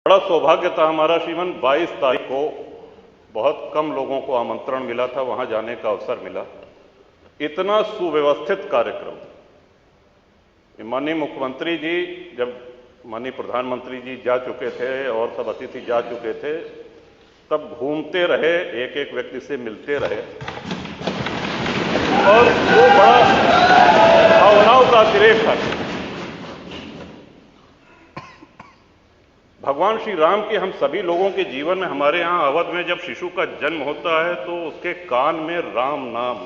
बड़ा सौभाग्य था हमारा श्रीमान। 22 तारीख को बहुत कम लोगों को आमंत्रण मिला था, वहां जाने का अवसर मिला। इतना सुव्यवस्थित कार्यक्रम। माननीय मुख्यमंत्री जी, जब माननीय प्रधानमंत्री जी जा चुके थे और सब अतिथि जा चुके थे, तब घूमते रहे, एक एक व्यक्ति से मिलते रहे और वो बड़ा भावनाओं का अतिरेक था। भगवान श्री राम के हम सभी लोगों के जीवन में, हमारे यहाँ अवध में जब शिशु का जन्म होता है तो उसके कान में राम नाम,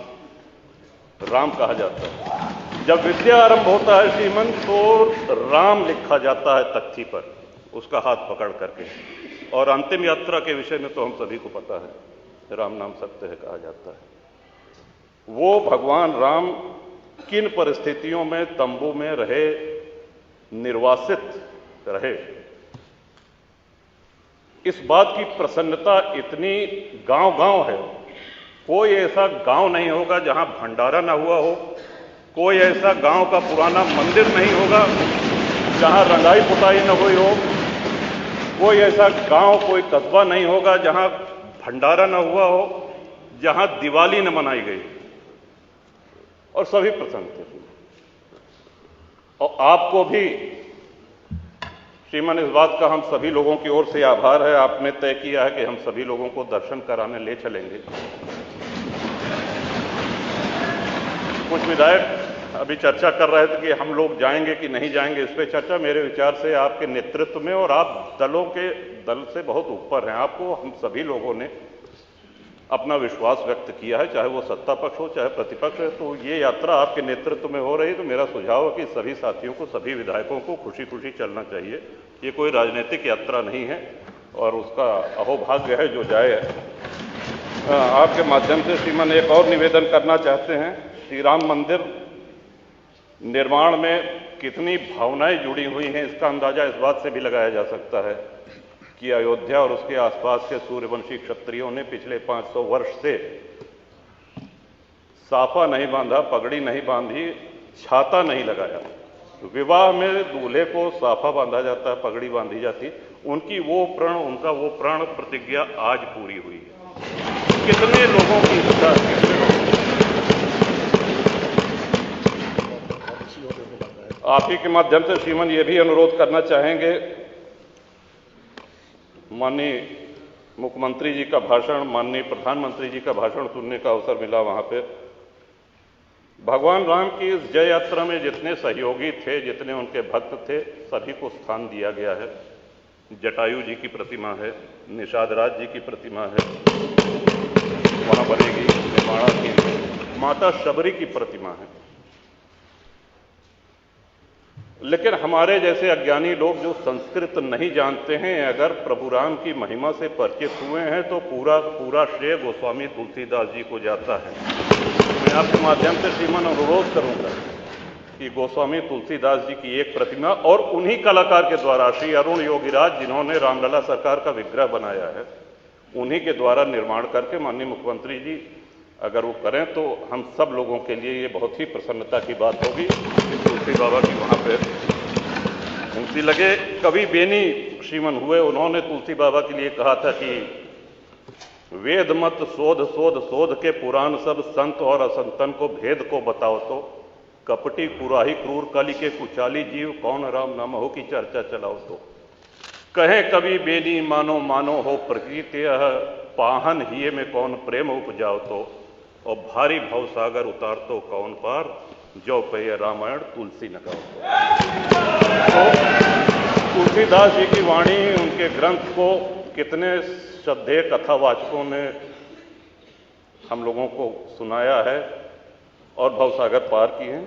राम कहा जाता है। जब विद्या आरंभ होता है श्रीमन, तो राम लिखा जाता है तख्ती पर, उसका हाथ पकड़ करके। और अंतिम यात्रा के विषय में तो हम सभी को पता है, राम नाम सत्य है कहा जाता है। वो भगवान राम किन परिस्थितियों में तंबू में रहे, निर्वासित रहे, इस बात की प्रसन्नता इतनी गांव-गांव है। कोई ऐसा गांव नहीं होगा जहां भंडारा ना हुआ हो, कोई ऐसा गांव का पुराना मंदिर नहीं होगा जहां रंगाई पुताई न हुई हो, कोई ऐसा गांव, कोई कस्बा नहीं होगा जहां भंडारा न हुआ हो, जहां दिवाली न मनाई गई। और सभी प्रसन्न थे। और आपको भी श्रीमान, इस बात का हम सभी लोगों की ओर से आभार है। आपने तय किया है कि हम सभी लोगों को दर्शन कराने ले चलेंगे। कुछ विधायक अभी चर्चा कर रहे थे कि हम लोग जाएंगे कि नहीं जाएंगे। इस पे चर्चा मेरे विचार से आपके नेतृत्व में, और आप दल से बहुत ऊपर हैं, आपको हम सभी लोगों ने अपना विश्वास व्यक्त किया है, चाहे वो सत्ता पक्ष हो चाहे प्रतिपक्ष है। तो ये यात्रा आपके नेतृत्व में हो रही, तो मेरा सुझाव है कि सभी साथियों को, सभी विधायकों को खुशी खुशी चलना चाहिए। ये कोई राजनीतिक यात्रा नहीं है और उसका अहोभाग्य है जो जाए। आपके माध्यम से श्रीमान एक और निवेदन करना चाहते हैं। श्री राम मंदिर निर्माण में कितनी भावनाएं जुड़ी हुई हैं, इसका अंदाजा इस बात से भी लगाया जा सकता है कि अयोध्या और उसके आसपास के सूर्यवंशी क्षत्रियों ने पिछले 500 वर्ष से साफा नहीं बांधा, पगड़ी नहीं बांधी, छाता नहीं लगाया। विवाह में दूल्हे को साफा बांधा जाता है, पगड़ी बांधी जाती। उनका वो प्रण प्रतिज्ञा आज पूरी हुई है। कितने लोगों की इच्छा, आप ही के माध्यम से श्रीमान ये भी अनुरोध करना चाहेंगे। माननीय मुख्यमंत्री जी का भाषण, माननीय प्रधानमंत्री जी का भाषण सुनने का अवसर मिला। वहां पे भगवान राम की इस जय यात्रा में जितने सहयोगी थे, जितने उनके भक्त थे, सभी को स्थान दिया गया है। जटायु जी की प्रतिमा है, निषाद राज जी की प्रतिमा है, वहां बनेगी निर्माणा की माता शबरी की प्रतिमा है। लेकिन हमारे जैसे अज्ञानी लोग जो संस्कृत नहीं जानते हैं, अगर प्रभु राम की महिमा से परिचित हुए हैं, तो पूरा श्रेय गोस्वामी तुलसीदास जी को जाता है। मैं आपके माध्यम से श्रीमान अनुरोध करूंगा कि गोस्वामी तुलसीदास जी की एक प्रतिमा, और उन्हीं कलाकार के द्वारा, श्री अरुण योगीराज जिन्होंने रामलला सरकार का विग्रह बनाया है, उन्हीं के द्वारा निर्माण करके माननीय मुख्यमंत्री जी अगर वो करें तो हम सब लोगों के लिए ये बहुत ही प्रसन्नता की बात होगी कि तुलसी बाबा की वहाँ पे मूर्ति लगे। कवि बेनी श्रीमन हुए, उन्होंने तुलसी बाबा के लिए कहा था कि वेद मत शोध शोध शोध के पुराण सब, संत और असंतन को भेद को बताओ तो, कपटी कुराही क्रूर कली के कुचाली जीव, कौन राम नाम हो की चर्चा चलाओ तो। कहे कवि बेनी मानो मानो हो प्रकृति, पाहन हिये में कौन प्रेम उपजाओ तो, और भारी भव सागर उतार तो कौन पार, जो पे रामायण तुलसी न गाओ तो। तुलसीदास जी की वाणी, उनके ग्रंथ को कितने श्रद्धेय कथावाचकों ने हम लोगों को सुनाया है और भवसागर पार किए हैं।